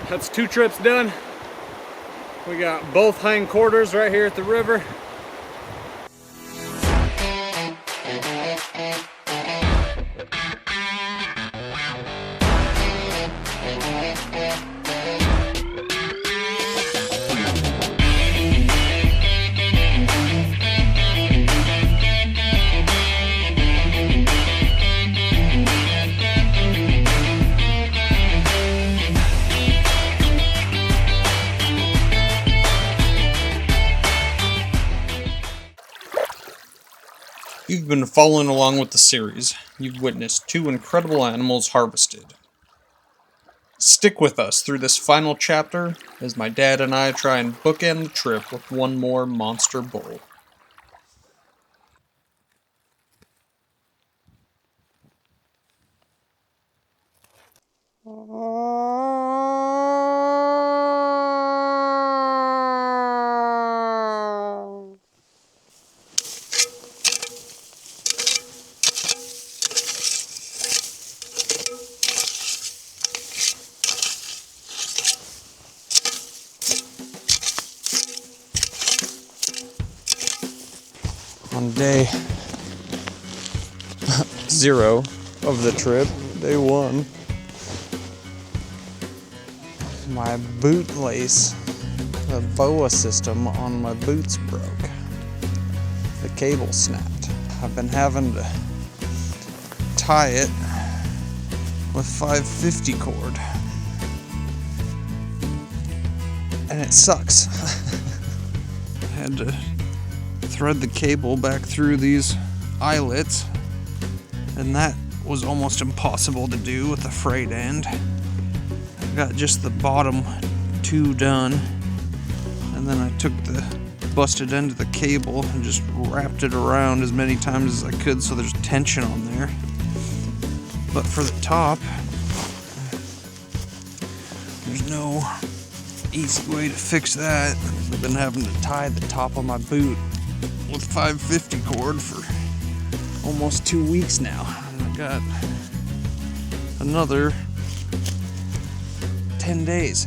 That's 2 trips done. We got both hindquarters right here at the river. You've been following along with the series. You've witnessed 2 incredible animals harvested. Stick with us through this final chapter as my dad and I try and bookend the trip with one more monster bull. On day 0 of the trip, day 1, my boot lace, the boa system on my boots broke. The cable snapped. I've been having to tie it with 550 cord. And it sucks. I had to thread the cable back through these eyelets, and that was almost impossible to do with the frayed end. I got just the bottom 2 done, and then I took the busted end of the cable and just wrapped it around as many times as I could so there's tension on there. But for the top, there's no easy way to fix that. I've been having to tie the top of my boot with 550 cord for almost 2 weeks now. And I got another 10 days.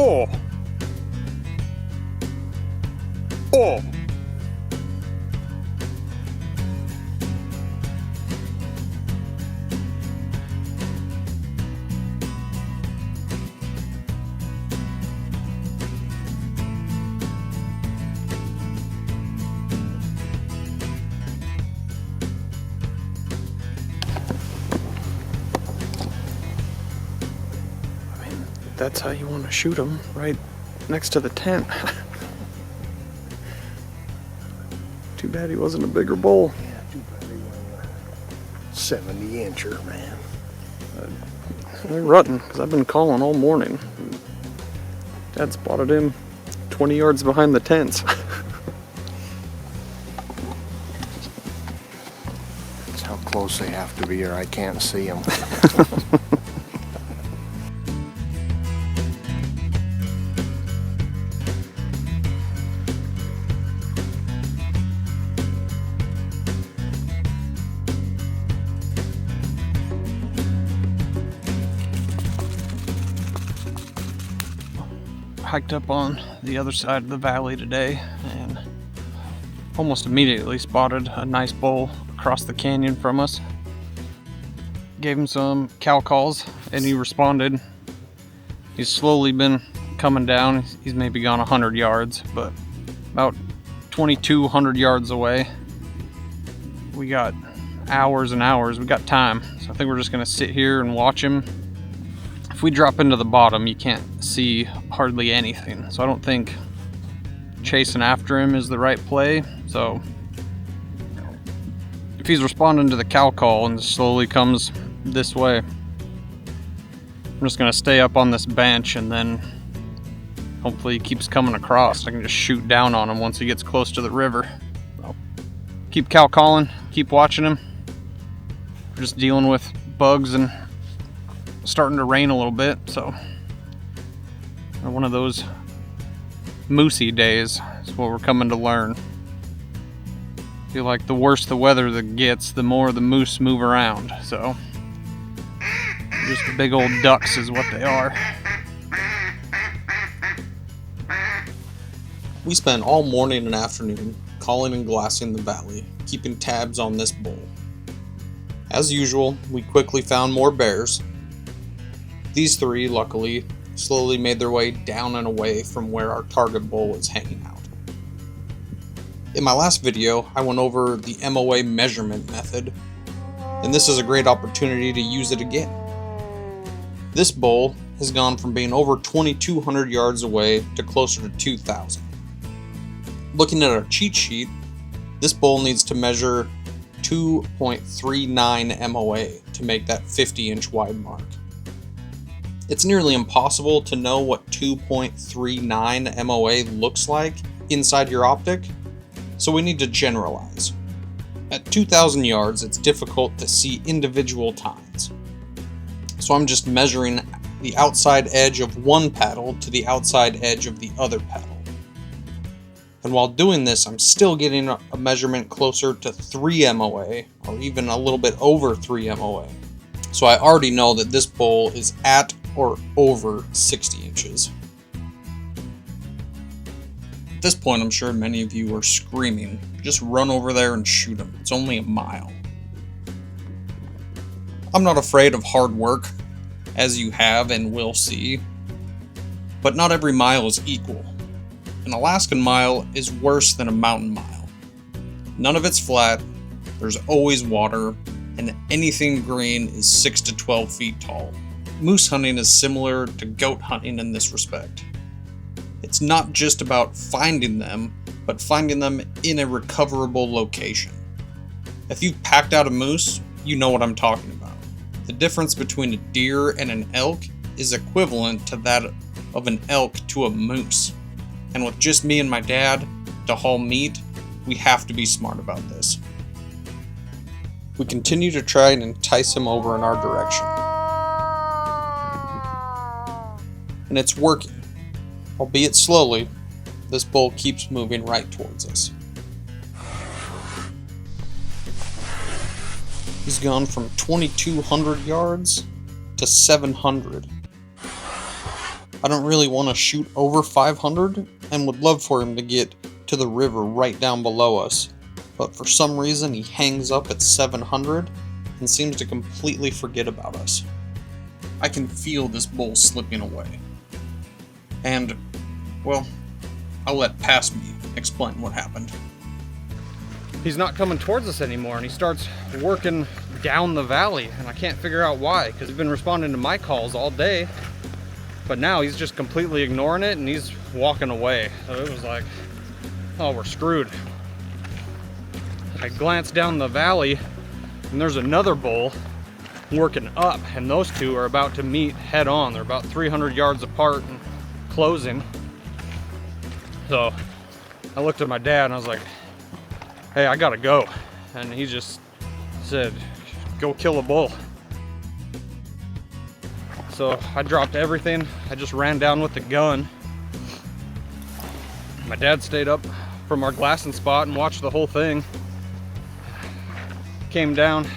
Oh! Oh! That's how you want to shoot them, right next to the tent. Too bad he wasn't a bigger bull. Yeah, too bad he wasn't a 70-incher, man. They're rutting, because I've been calling all morning. Dad spotted him 20 yards behind the tents. That's how close they have to be or I can't see them. Hiked up on the other side of the valley today and almost immediately spotted a nice bull across the canyon from us. Gave him some cow calls and he responded. He's slowly been coming down. He's maybe gone 100 yards, but about 2,200 yards away. We got hours and hours. We got time. So I think we're just gonna sit here and watch him. If we drop into the bottom, you can't see hardly anything. So I don't think chasing after him is the right play. So if he's responding to the cow call and slowly comes this way, I'm just gonna stay up on this bench, and then hopefully he keeps coming across. I can just shoot down on him once he gets close to the river. So, keep cow calling, keep watching him. We're just dealing with bugs and starting to rain a little bit, so one of those moosey days is what we're coming to learn. I feel like the worse the weather that gets, the more the moose move around, so just big old ducks is what they are. We spent all morning and afternoon calling and glassing the valley, keeping tabs on this bull. As usual, we quickly found more bears. These three, luckily, slowly made their way down and away from where our target bull was hanging out. In my last video, I went over the MOA measurement method, and this is a great opportunity to use it again. This bull has gone from being over 2,200 yards away to closer to 2,000. Looking at our cheat sheet, this bull needs to measure 2.39 MOA to make that 50-inch wide mark. It's nearly impossible to know what 2.39 MOA looks like inside your optic, so we need to generalize. At 2,000 yards, it's difficult to see individual tines. So I'm just measuring the outside edge of one paddle to the outside edge of the other paddle. And while doing this, I'm still getting a measurement closer to 3 MOA, or even a little bit over 3 MOA. So I already know that this bull is at or over 60 inches. At this point, I'm sure many of you are screaming, just run over there and shoot him. It's only a mile. I'm not afraid of hard work, as you have and will see, but not every mile is equal. An Alaskan mile is worse than a mountain mile. None of it's flat, there's always water, and anything green is 6 to 12 feet tall. Moose hunting is similar to goat hunting in this respect. It's not just about finding them, but finding them in a recoverable location. If you've packed out a moose, you know what I'm talking about. The difference between a deer and an elk is equivalent to that of an elk to a moose. And with just me and my dad to haul meat, we have to be smart about this. We continue to try and entice him over in our direction. And it's working. Albeit slowly, this bull keeps moving right towards us. He's gone from 2,200 yards to 700. I don't really want to shoot over 500 and would love for him to get to the river right down below us, but for some reason he hangs up at 700 and seems to completely forget about us. I can feel this bull slipping away. And, well, I'll let past me explain what happened. He's not coming towards us anymore, and he starts working down the valley, and I can't figure out why, because he's been responding to my calls all day, but now he's just completely ignoring it, and he's walking away. So it was like, oh, we're screwed. I glanced down the valley, and there's another bull working up, and those two are about to meet head on. They're about 300 yards apart and closing. So I looked at my dad and I was like, hey, I gotta go. And he just said, go kill a bull. So I dropped everything. I just ran down with the gun. My dad stayed up from our glassing spot and watched the whole thing. Came down,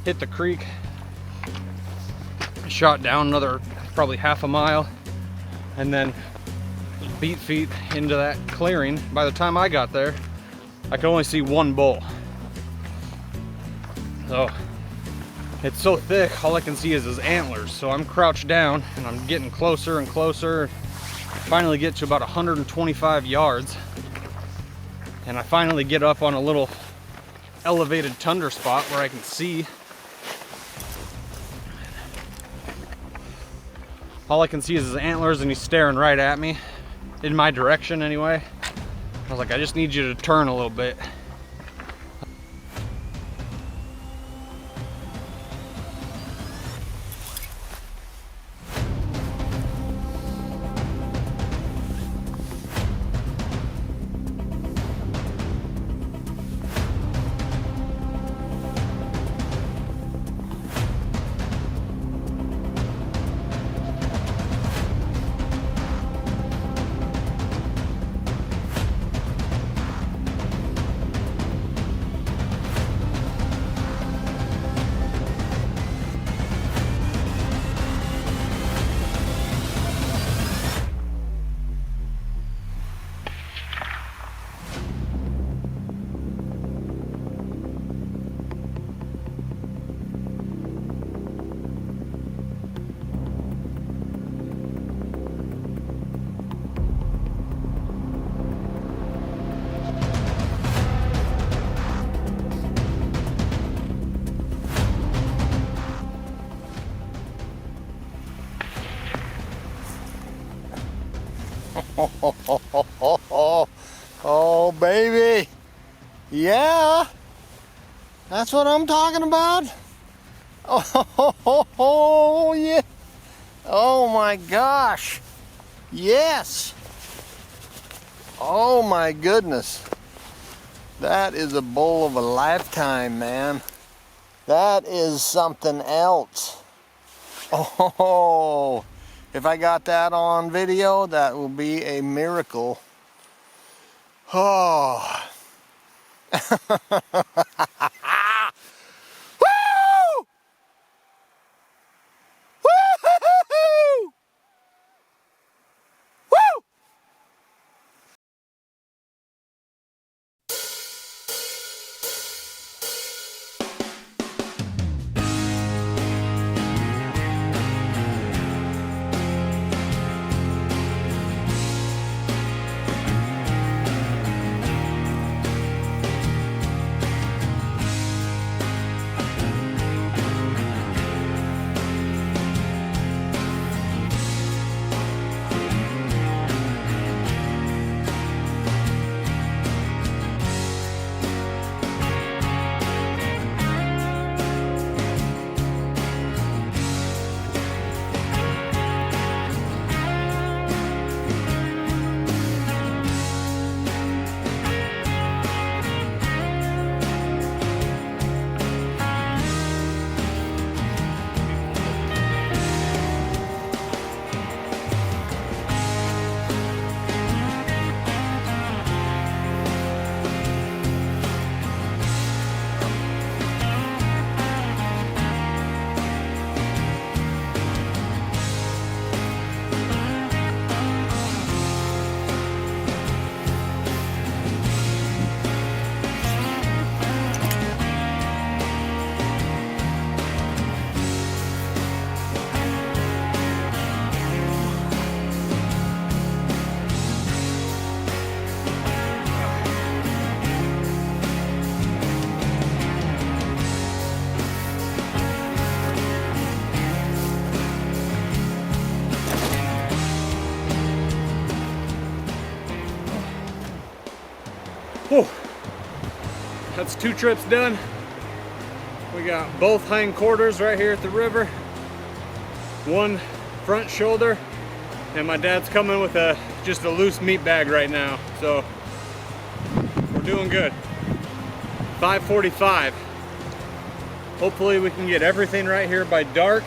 hit the creek, shot down another probably half a mile, and then beat feet into that clearing. By the time I got there, I could only see one bull. So it's so thick, all I can see is his antlers. So I'm crouched down and I'm getting closer and closer. Finally get to about 125 yards. And I finally get up on a little elevated tundra spot where I can see. All I can see is his antlers, and he's staring right at me, in my direction anyway. I was like, I just need you to turn a little bit. Oh, baby. Yeah. That's what I'm talking about. Oh, yeah. Oh, my gosh. Yes. Oh, my goodness. That is a bull of a lifetime, man. That is something else. Oh, if I got that on video, that will be a miracle. Oh. Woo! Woo! Woo! Whew. That's 2 trips done. We got both hind quarters right here at the river, 1 front shoulder, and my dad's coming with just a loose meat bag right now. So we're doing good. 5:45. Hopefully we can get everything right here by dark.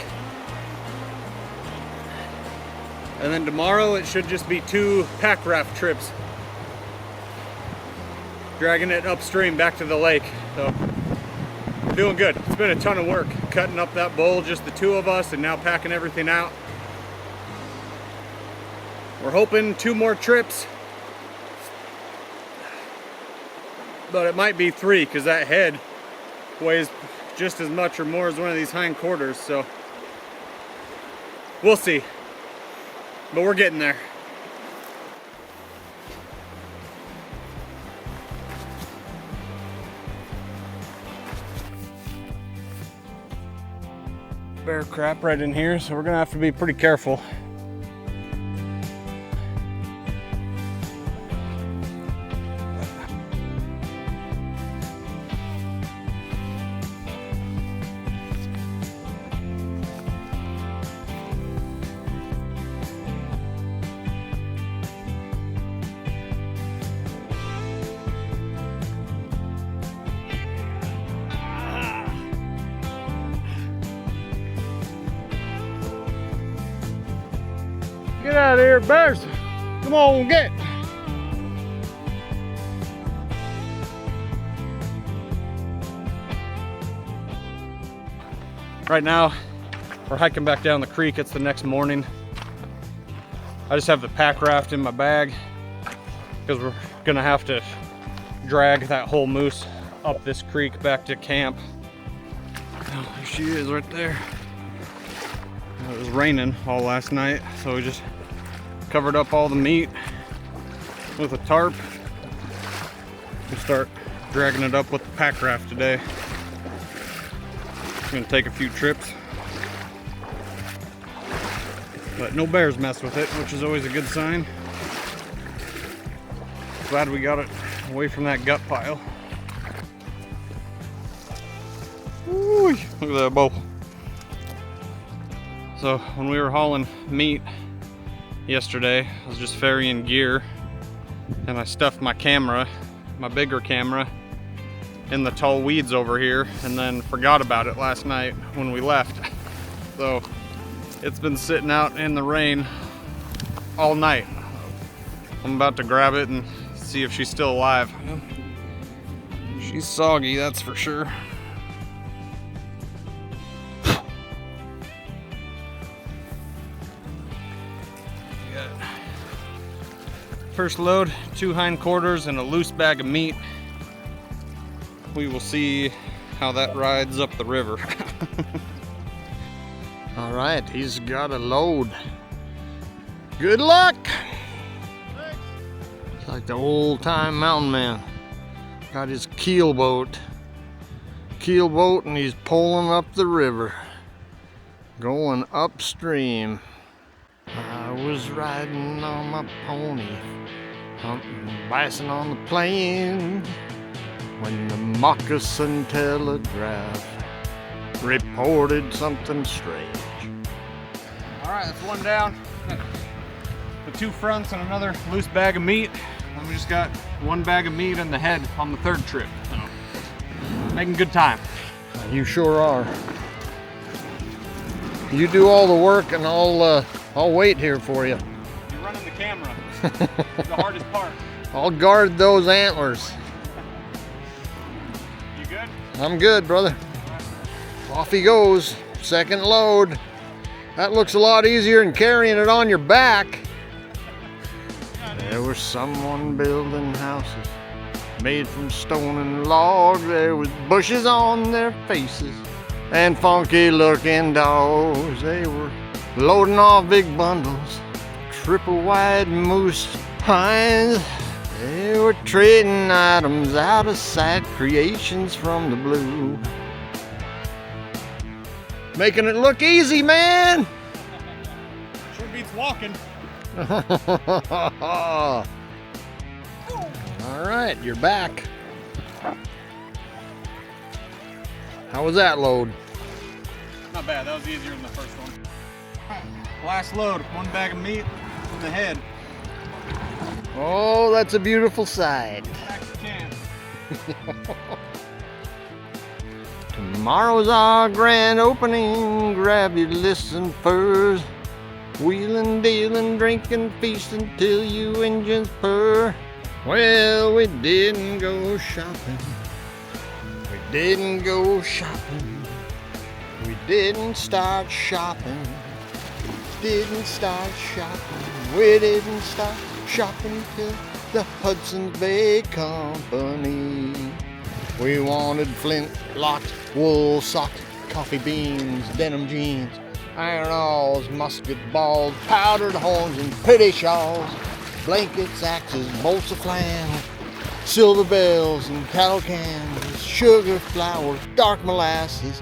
And then tomorrow it should just be 2 pack raft trips, dragging it upstream back to the lake. So we're doing good. It's been a ton of work cutting up that bowl, just the 2 of us, and now packing everything out. We're hoping 2 more trips, but it might be 3 because that head weighs just as much or more as one of these hind quarters, so we'll see. But we're getting there. Bear crap right in here, so we're gonna have to be pretty careful. Get out of here, bears. Come on, get. Right now, we're hiking back down the creek. It's the next morning. I just have the pack raft in my bag because we're gonna have to drag that whole moose up this creek back to camp. Oh, there she is right there. It was raining all last night, so we just covered up all the meat with a tarp and start dragging it up with the pack raft today. It's gonna take a few trips, but no bears mess with it, which is always a good sign. Glad we got it away from that gut pile. Ooh, look at that bowl. So when we were hauling meat yesterday, I was just ferrying gear, and I stuffed my camera, my bigger camera, in the tall weeds over here, and then forgot about it last night when we left. So it's been sitting out in the rain all night. I'm about to grab it and see if she's still alive. She's soggy, that's for sure. First load, 2 hindquarters and a loose bag of meat. We will see how that rides up the river. All right, he's got a load. Good luck. It's like the old time mountain man. Got his keel boat, and he's pulling up the river, going upstream. I was riding on my pony, hunting bison on the plains, when the moccasin telegraph reported something strange. All right, that's one down. The 2 fronts and another loose bag of meat. And we just got 1 bag of meat in the head on the 3rd trip. So, making good time. You sure are. You do all the work and I'll wait here for you. You're running the camera. The hardest part. I'll guard those antlers. You good? I'm good, brother. Off he goes. 2nd load. That looks a lot easier than carrying it on your back. There was someone building houses made from stone and log. There was bushes on their faces and funky looking dogs. They were loading off big bundles, triple wide moose pines. They were trading items out of sight, creations from the blue. Making it look easy, man. Sure beats walking. All right, you're back. How was that load? Not bad, that was easier than the first one. Last load, 1 bag of meat in the head. Oh, that's a beautiful sight. Back to camp. Tomorrow's our grand opening. Grab your lists and furs. Wheeling, dealing, drinking, feasting till you engines purr. Well, we didn't go shopping. We didn't go shopping. We didn't start shopping. Didn't start shopping. We didn't start shopping till the Hudson's Bay Company. We wanted flint locks, wool socks, coffee beans, denim jeans, iron awls, musket balls, powdered horns, and pretty shawls, blankets, axes, bolts of flannel, silver bells and cattle cans, sugar, flour, dark molasses,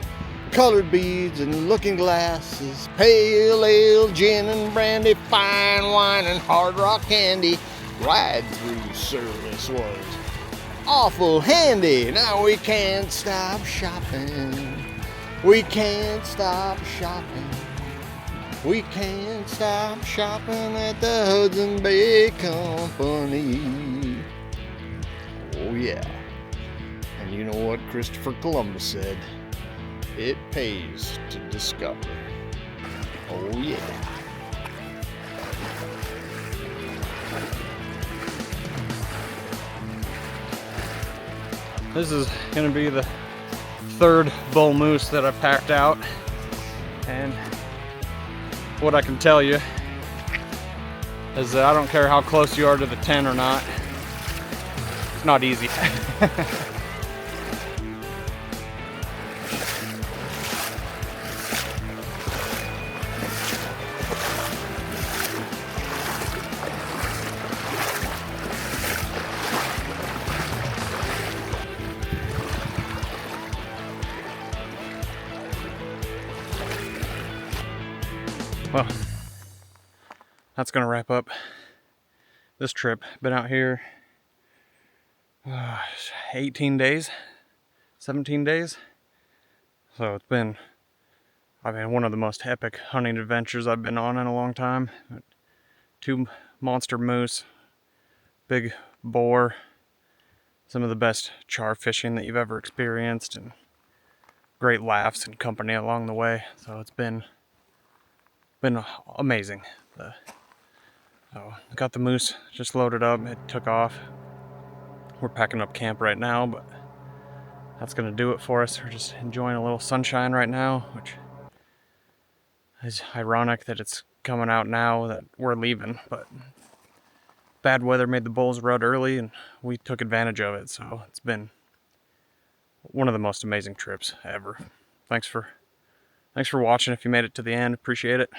colored beads and looking glasses, pale ale, gin and brandy, fine wine and hard rock candy. Ride-through service was awful handy. Now we can't stop shopping. We can't stop shopping. We can't stop shopping at the Hudson's Bay Company. Oh yeah. And you know what Christopher Columbus said? It pays to discover. Oh yeah. This is gonna be the 3rd bull moose that I packed out, and what I can tell you is that I don't care how close you are to the 10 or not, it's not easy. Well, that's gonna wrap up this trip. Been out here 18 days, 17 days. So it's been, one of the most epic hunting adventures I've been on in a long time. 2 monster moose, big boar, some of the best char fishing that you've ever experienced, and great laughs and company along the way. So it's been amazing. So I got the moose just loaded up. It took off. We're packing up camp right now, but that's gonna do it for us. We're just enjoying a little sunshine right now, which is ironic that it's coming out now that we're leaving, but bad weather made the bulls rut early and we took advantage of it. So it's been one of the most amazing trips ever. Thanks for watching. If you made it to the end, appreciate it.